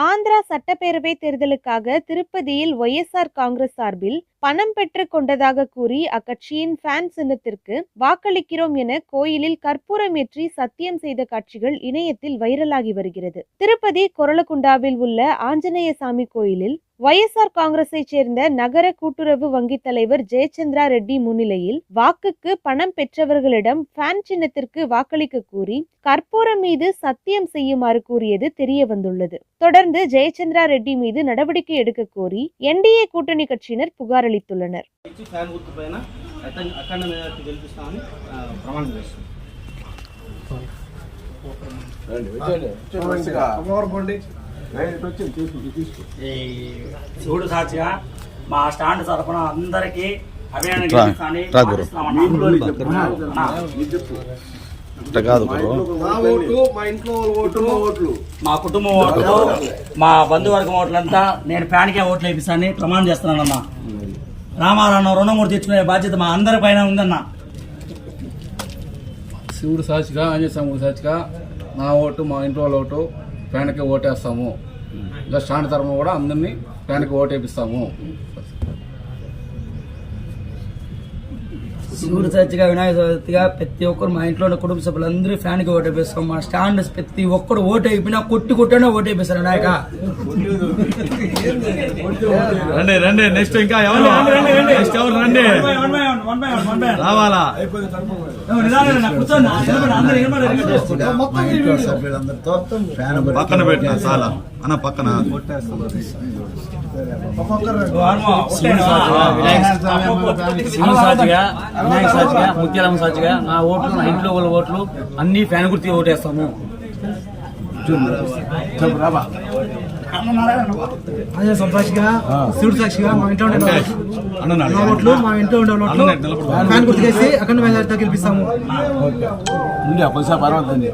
ஆந்திரா சட்டப்பேரவை தேர்தலுக்காக திருப்பதியில் ஒய்எஸ்ஆர் காங்கிரஸ் சார்பில் பணம் பெற்றுக் கொண்டதாக கூறி அக்கட்சியின் ஃபேன் சின்னத்திற்கு வாக்களிக்கிறோம் என கோயிலில் கற்பூரம் ஏற்றி சத்தியம் செய்த காட்சிகள் இணையத்தில் வைரலாகி வருகிறது. திருப்பதி கொரலகுண்டாவில் உள்ள ஆஞ்சநேய சாமி கோயிலில் ஒய்எஸ்ஆர் காங்கிரஸை சேர்ந்த நகர கூட்டுறவு வங்கி தலைவர் ஜெயச்சந்திரா ரெட்டி முன்னிலையில் வாக்குக்கு பணம் பெற்றவர்களிடம் ஃபேன் சின்னத்திற்கு வாக்களிக்க கூறி கற்பூரம் மீது சத்தியம் செய்யுமாறு கூறியது தெரிய வந்துள்ளது. தொடர்ந்து ஜெயச்சந்திரா ரெட்டி மீது நடவடிக்கை எடுக்க கோரி என்டிஏ கூட்டணி கட்சியினர் புகார் அளித்துள்ளனர். శివుడు సాక్షిగా మా స్టాండ్ తరఫున అందరికీ అభినందన మా కుటుంబం ఓట్లు మా బంధువర్గం ఓట్లంతా నేను ఫ్యాన్కే ఓట్లు వేపిస్తానని ప్రమాణం చేస్తున్నానన్నా. రామారావు రుణమూర్తి తెచ్చుకునే బాధ్యత మా అందరి పైన ఉందన్నా. శివుడు సాక్షిగా ఆంజనేయ స్వామి సాక్షిగా నా ఓటు మా ఇంట్లో వాళ్ళ ఓటు ఫ్యాన్కి ఓటేస్తాము. ఇలా స్టాండ్ తరఫున కూడా అందరినీ ఫ్యాన్కి ఓటేపిస్తాము. శివుడు సాక్షిగా వినాయక చవితిగా ప్రతి ఒక్కరు మా ఇంట్లో ఉన్న కుటుంబ సభ్యులందరూ ఫ్యాన్కి ఓటేపిస్తాం. మా స్టాండ్ ప్రతి ఒక్కరు ఓటు అయిపోయినా కొట్టుకుంటేనే ఓటేపిస్తారు నాయక. రండి రండి నెక్స్ట్ ఇంకా ఎవరు రండి రావాలా పక్కన పెట్టిన చాలా అన్న పక్కన వినాయక సాక్షిగా ముత్యాలమ్మ సాక్షిగా నా ఓట్లు నా ఇంట్లో వాళ్ళ ఓట్లు అన్ని ఫ్యాన్ గుర్తి ఓటేస్తాము. సాక్షిగా శివుడు సాక్షిగా మా ఇంట్లో ఉండే ఓట్లు మా ఇంట్లో ఉండే ఓట్లు ఫ్యాన్ గుర్తుకేసి అఖండ మెజారిటీతో గెలిపిస్తాము. పర్వాలేదు.